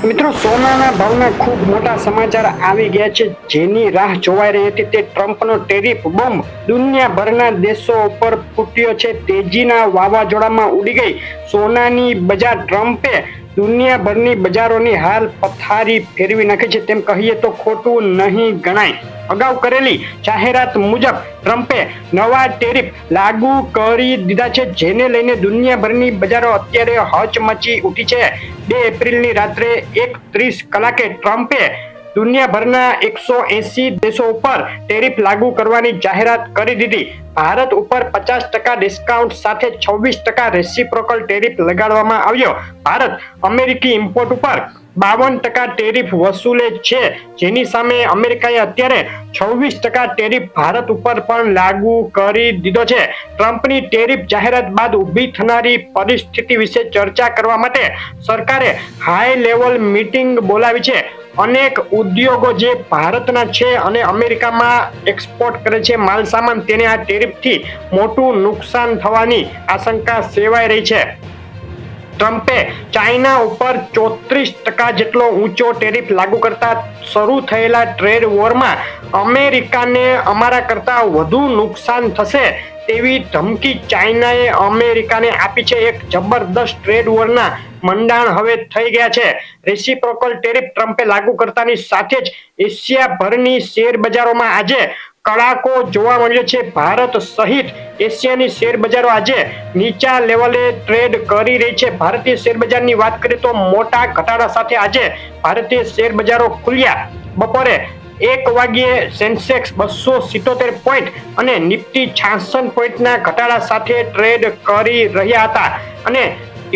મિત્રો, સોનાના ભાવના ખૂબ મોટા સમાચાર આવી ગયા છે. જેની રાહ જોવાઈ રહી હતી તે ટ્રમ્પનો ટેરિફ બોમ્બ દુનિયાભરના દેશો ઉપર ફૂટ્યો છે. તેજીના વાવાઝોડામાં ઉડી ગઈ સોનાની બજાર. ટ્રમ્પે દુનિયાભરની બજારોની હાલ પથારી ફેરવી નાખી છે તેમ કહીએ તો ખોટું નહીં ગણાય. અગાઉ કરેલી જાહેરાત મુજબ ટ્રમ્પે નવા ટેરિફ લાગુ કરી દીધા છે, જેને લઈને દુનિયાભરની બજારો અત્યારે હચમચી ઉઠી છે. 2 એપ્રિલની રાત્રે 1:30 કલાકે ટ્રમ્પે દુનિયાભરના 180 દેશો ઉપર ટેરિફ લાગુ કરવાની જાહેરાત કરી દીધી. ભારત ઉપર 50% ડિસ્કાઉન્ટ સાથે 26% રેસિપ્રોકલ ટેરિફ લગાડવામાં આવ્યો. ભારત અમેરિકી ઇમ્પોર્ટ ઉપર 52% ટેરિફ વસૂલે છે, જેની સામે અમેરિકાએ અત્યારે 26% ટેરિફ ભારત ઉપર પણ લાગુ કરી દીધો છે. ટ્રમ્પની ટેરિફ જાહેરાત બાદ ઊભી થનારી પરિસ્થિતિ વિશે ચર્ચા કરવા માટે સરકારે હાઈ લેવલ મીટિંગ બોલાવી છે. અનેક ઉદ્યોગો જે ભારતના છે અને અમેરિકામાં એક્સપોર્ટ કરે છે માલ સામાન, તેને આ ટેરિફથી મોટું નુકસાન થવાની આશંકા સેવાઈ રહી છે. ટ્રમ્પે ચાઇના ઉપર 34% જેટલો ઊંચો ટેરિફ લાગુ કરતા શરૂ થયેલા ટ્રેડ વોરમાં અમેરિકાને અમારા કરતા વધુ નુકસાન થશે તેવી ધમકી ચાઇનાએ અમેરિકાને આપી છે. એક જબરદસ્ત ટ્રેડ વોરના મંડાણ હવે થઈ ગયા છે. રેસિપ્રોકલ ટેરિફ ટ્રમ્પે લાગુ કરતાની સાથે જ એશિયાભરની શેર બજારોમાં આજે કડાકો જોવા મળ્યો છે. ભારત સહિત એશિયાની શેર બજારો આજે નીચા લેવલે ટ્રેડ કરી રહી છે. ભારતીય શેર બજારની વાત કરીએ તો મોટા ઘટાડા સાથે આજે ભારતીય શેર બજારો ખુલ્યા. બપોરે 1 વાગ્યે સેન્સેક્સ 277 પોઈન્ટ અને નિફ્ટી 66 પોઈન્ટના ઘટાડા સાથે ટ્રેડ કરી રહ્યા હતા. અને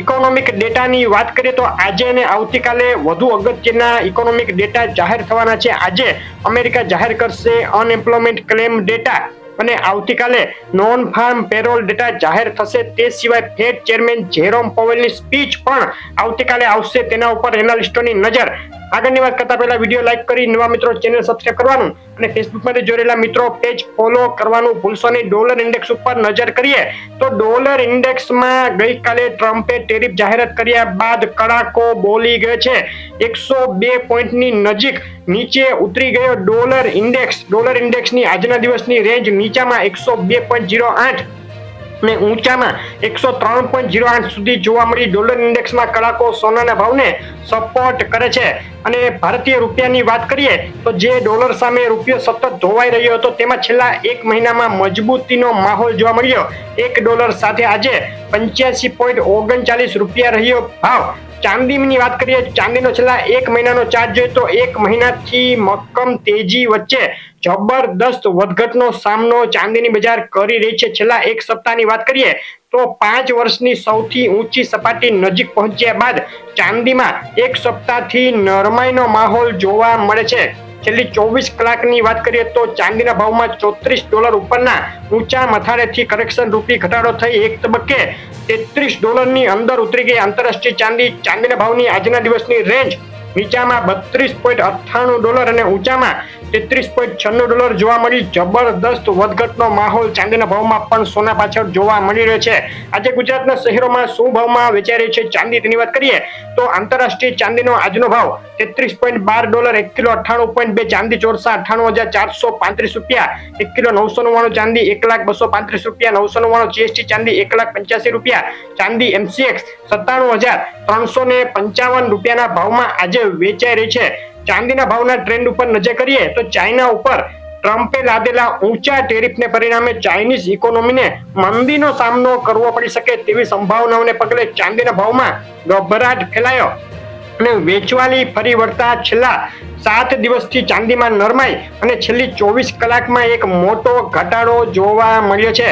ઇકોનોમિક ડેટાની વાત કરીએ તો આજે અને આવતીકાલે વધુ અગત્યના ઇકોનોમિક ડેટા જાહેર થવાના છે. આજે અમેરિકા જાહેર કરશે અનએમ્પ્લોયમેન્ટ ક્લેમ ડેટા અને આવતીકાલે નોન ફાર્મ પેરોલ ડેટા જાહેર થશે. તે સિવાય ફેડ ચેરમેન જેરોમ પોવેલની સ્પીચ પણ આવતીકાલે આવશે. તેના ઉપર એનાલિસ્ટોની નજર. આગળની વાત કરતા પહેલા વિડીયો લાઈક કરી નવા મિત્રો ચેનલ સબસ્ક્રાઇબ કરવાનું અને ફેસબુકમાંથી જોડેલા મિત્રો પેજ ફોલો કરવાનું ભૂલશો નહીં. ડોલર ઇન્ડેક્સ ઉપર નજર કરીએ તો ડોલર ઇન્ડેક્સમાં ગઈકાલે ટ્રમ્પે ટેરિફ જાહેરાત કર્યા બાદ કડાકો બોલી ગયો છે. 102 પોઈન્ટની નજીક નીચે ઉતરી ગયો ડોલર ઇન્ડેક્સ. ડોલર ઇન્ડેક્સની આજના દિવસની રેન્જ નીચામાં 102.08 અને ઊંચામાં 103.08 સુધી જોવા મળી. ડોલર ઇન્ડેક્સમાં કડાકો સોનાના ભાવને સપોર્ટ કરે છે. અને ભારતીય રૂપિયાની વાત કરીએ તો જે ડોલર સામે રૂપિયો સતત ધોવાઈ રહ્યો હતો તેમાં છેલ્લા 1 મહિનામાં મજબૂતીનો માહોલ જોવા મળ્યો. $1 સાથે આજે 85.39 રૂપિયા રહ્યો ભાવ. ચાંદીની વાત કરીએ, ચાંદીનો છેલ્લા 1 મહિનાનો ચાર્ટ જોઈએ તો 1 મહિનાથી મક્કમ તેજી વચ્ચે જબરદસ્ત વધઘટનો સામનો ચાંદીની બજાર કરી રહી છે. છેલ્લા 1 સપ્તાહની વાત કરીએ તો 5 વર્ષની સૌથી ઊંચી સપાટી નજીક પહોંચ્યા બાદ ચાંદીમાં 1 સપ્તાહથી નરમાઈનો માહોલ જોવા મળે છે. છેલ્લી 24 કલાકની વાત કરીએ તો ચાંદીના ભાવમાં $34 ઉપરના ઊંચા મથાળેથી કરેક્શન રૂપી ઘટાડો થઈ એક તબક્કે $33ની અંદર ઉતરી ગઈ. આંતરરાષ્ટ્રીય ચાંદીના ભાવની આજના દિવસની રેન્જ નીચામાં $32.98 અને ઊંચામાં $33.96 જોવા મળી. જબરદસ્ત વધઘટનો માહોલ ચાંદીના ભાવમાં પણ સોના પાછળ જોવા મળી રહ્યો છે. આજે ગુજરાતના શહેરોમાં શું ભાવમાં વેચાઈ રહી છે ચાંદી તેની વાત કરીએ તો આંતરરાષ્ટ્રીય ચાંદીનો આજનો ભાવ $33.12, 1 કિલો 98.2, ચાંદી ચોરસા 98,435 રૂપિયા, 1 કિલો 999 ચાંદી 1,235 રૂપિયા, 999 જીએસટી ચાંદી 1,85,000 રૂપિયા, ચાંદી MCX 97,355 રૂપિયાના ભાવમાં આજે વેચાઈ રહી છે. ચાંદીના ભાવના ટ્રેન્ડ ઉપર નજર કરીએ તો ચાઇના ઉપર ટ્રમ્પે લાદેલા ઊંચા ટેરિફને પરિણામે ચાઇનીઝ ઇકોનોમીને મંદીનો સામનો કરવો પડી શકે તેવી સંભાવનાઓને પગલે ચાંદીના ભાવમાં ગભરાટ ફેલાયો અને વેચવાલી ફરી વળતા છેલ્લા 7 દિવસથી ચાંદીમાં નરમાઈ અને છેલ્લી 24 કલાકમાં એક મોટો ઘટાડો જોવા મળ્યો છે.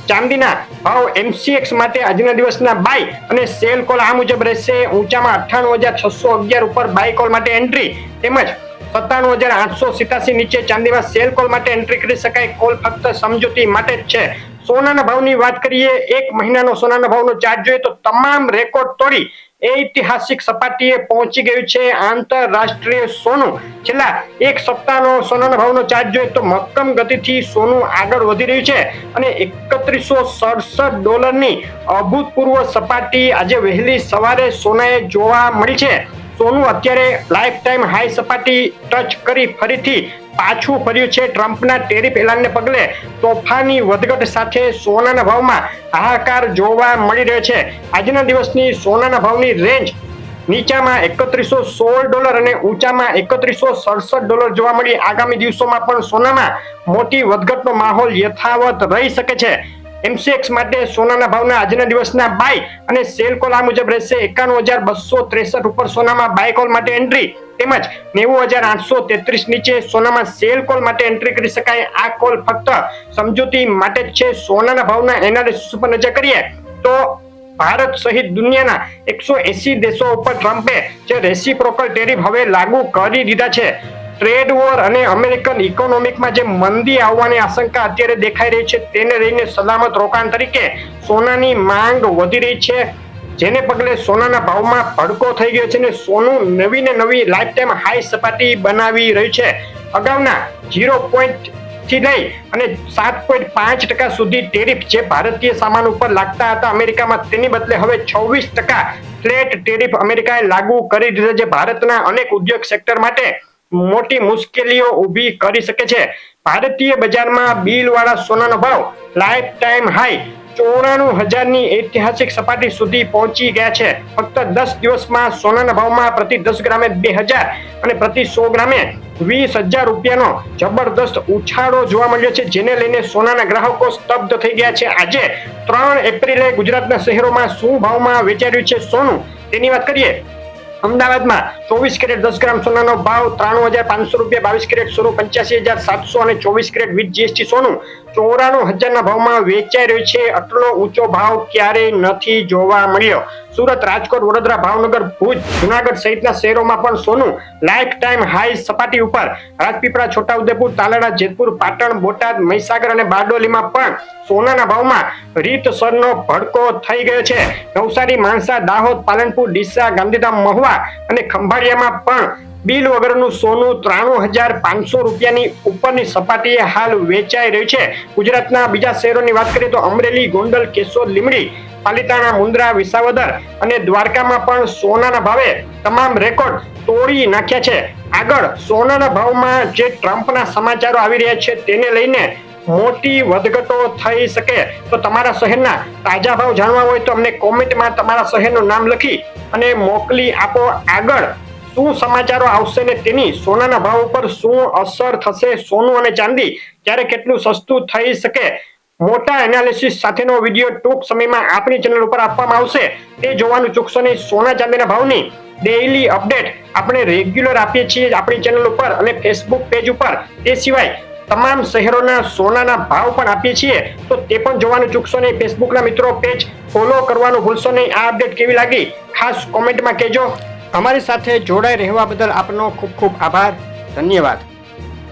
ચાંદીના ભાવ MCX માટે આજના દિવસના બાય અને સેલ કોલ આ મુજબ રહેશે. ઊંચામાં 98,611 ઉપર બાય કોલ માટે એન્ટ્રી તેમજ 97,887 નીચે ચાંદીમાં સેલ કોલ માટે એન્ટ્રી કરી શકાય. કોલ ફક્ત સમજૂતી માટે જ છે. સોનાના ભાવની વાત કરીએ, 1 મહિનાનો સોનાના ભાવનો ચાર્ટ જોઈએ તો તમામ રેકોર્ડ તોડી ઐતિહાસિક સપાટીએ પહોંચી ગયું છે. આંતરરાષ્ટ્રીય સોનું છેલ્લા 1 સપ્તાહનો સોનાના ભાવનો ચાર્ટ જોઈએ તો મક્કમ ગતિથી સોનું આગળ વધી રહ્યું છે અને $3167ની અભૂતપૂર્વ સપાટી આજે વહેલી સવારે સોનાએ જોવા મળી છે. સોનું અત્યારે લાઈફ ટાઈમ હાઈ સપાટી ટચ કરી ફરીથી પાછું ફર્યું છે. ટ્રમ્પના ટેરિફ એલાનને પગલે તોફાની વધઘટ સાથે સોનાના ભાવમાં હાહાકાર જોવા મળી રહ્યો છે. આજના દિવસની સોનાના ભાવની રેન્જ નીચામાં $3116 અને ઊંચામાં $3167 જોવા મળી. આગામી દિવસોમાં પણ સોનામાં મોટી વધઘટનો માહોલ યથાવત રહી શકે છે. MCX માટે સોનાના ભાવના આજના દિવસના બાય અને સેલ કોલ આ મુજબ રહેશે. 51,263 ઉપર સોનામાં બાય કોલ માટે એન્ટ્રી તેમજ 90,833 નીચે સોનામાં સેલ કોલ માટે એન્ટ્રી કરી શકાય. આ કોલ ફક્ત સમજૂતી માટે જ છે. સોનાના ભાવના એનાલિસિસ ઉપર નજર કરીએ તો ભારત સહિત દુનિયાના 180 દેશો ઉપર ટ્રમ્પે જે રેસિપ્રોકલ ટેરિફ હવે લાગુ કરી દીધા છે. ટ્રેડ વોર અને અમેરિકન ઇકોનોમિકમાં જે મંદી આવવાની આશંકા અત્યારે દેખાઈ રહી છે તેને લઈને સલામત રોકાણ તરીકે સોનાની માંગ વધી રહી છે, જેને પગલે સોનાના ભાવમાં ભડકો થઈ ગયો છે અને સોનું નવી ને નવી લાઈફ ટાઈમ હાઈ સપાટી બનાવી રહ્યું છે. અગાઉના 0. થી લઈ અને 7.5% સુધી ટેરિફ જે ભારતીય સામાન ઉપર લાગતા હતા અમેરિકામાં, તેની બદલે હવે 26% ફ્લેટ ટેરિફ અમેરિકાએ લાગુ કરી દીધા, જે ભારતના અનેક ઉદ્યોગ સેક્ટર માટે મોટી મુશ્કેલીઓ ઊભી કરી શકે છે. ભારતીય બજારમાં બિલવાળા સોનાનો ભાવ લાઈફ ટાઈમ હાઈ 94,000ની ઐતિહાસિક સપાટી સુધી પહોંચી ગયા છે. ફક્ત 10 દિવસમાં સોનાના ભાવમાં પ્રતિ 10 ગ્રામે 2,000 અને પ્રતિ 100 ગ્રામે 20,000 રૂપિયાનો જબરદસ્ત ઉછાળો જોવા મળ્યો છે, જેને લઈને સોનાના ગ્રાહકો સ્તબ્ધ થઈ ગયા છે. આજે 3 એપ્રિલે ગુજરાતના શહેરોમાં શું ભાવમાં વેચાઈ રહ્યું છે સોનું તેની વાત કરીએ. અમદાવાદમાં 24 કેરેટ 10 ગ્રામ સોનાનો ભાવ 93,500 રૂપિયા, 22 કેરેટ સોનું 85,700 અને 24 કેરેટ વિથ GST સોનું 94,000ના ભાવમાં વેચાઈ રહ્યું છે. આટલો ઊંચો ભાવ ક્યારેય નથી જોવા મળ્યો. સુરત, રાજકોટ, વડોદરા, ભાવનગર, ભુજ, જુનાગઢ સહિતના શહેરોમાં પણ સોનું લાઈફ ટાઈમ હાઈ સપાટી ઉપર. રાજપીપળા, છોટાઉદેપુર, તાલાળા, જેતપુર, પાટણ, બોટાદ, મહીસાગર અને બારડોલીમાં પણ સોનાના ભાવમાં રીતસરનો ભડકો થઈ ગયો છે. નવસારી, માણસા, દાહોદ, પાલનપુર, ડીસા, ગાંધીધામ, મહુવા અને ખંભાળિયામાં પણ બિલ વગરનું સોનું 93,500 રૂપિયાની ઉપરની સપાટીએ હાલ વેચાઈ રહ્યું છે. ગુજરાતના બીજા શહેરોની વાત કરીએ તો અમરેલી, ગોંડલ, કેશોદ, લીંબડી, પાલિતાણા, મુન્દ્રા, વિસાવદર અને દ્વારકામાં પણ સોનાના ભાવે તમામ રેકોર્ડ તોડી નાખ્યા છે. આગળ સોનાના ભાવમાં જે ટ્રમ્પના સમાચારો આવી રહ્યા છે તેને લઈને મોટી વધઘટો થઈ શકે. તો તમારા શહેરના તાજા ભાવ જાણવા હોય તો અમને કોમેન્ટમાં તમારા શહેરનું નામ લખી અને મોકલી આપો. આગળ શું સમાચારો આવશે ને તેની સોનાના ભાવ ઉપર શું અસર થશે, સોનું અને ચાંદી ક્યારે કેટલું સસ્તું થઈ શકે, મોટા એનાલિસિસ સાથેનો વિડીયો ટૂંક સમયમાં આપણી ચેનલ ઉપર આપવામાં આવશે. તે જોવાનું ચૂકશો નહીં. સોના ચાંદીના ભાવની ડેઈલી અપડેટ આપણે રેગ્યુલર આપીએ છીએ આપણી ચેનલ ઉપર અને ફેસબુક પેજ ઉપર. તે સિવાય તમામ શહેરોના સોનાના ભાવ પણ આપીએ છીએ, તો તે પણ જોવાનું ચૂકશો નહીં. ફેસબુકના મિત્રો પેજ ફોલો કરવાનું ભૂલશો નહીં. આ અપડેટ કેવી લાગી ખાસ કોમેન્ટમાં કહેજો. અમારી સાથે જોડાઈ રહેવા બદલ આપનો ખૂબ ખૂબ આભાર. ધન્યવાદ.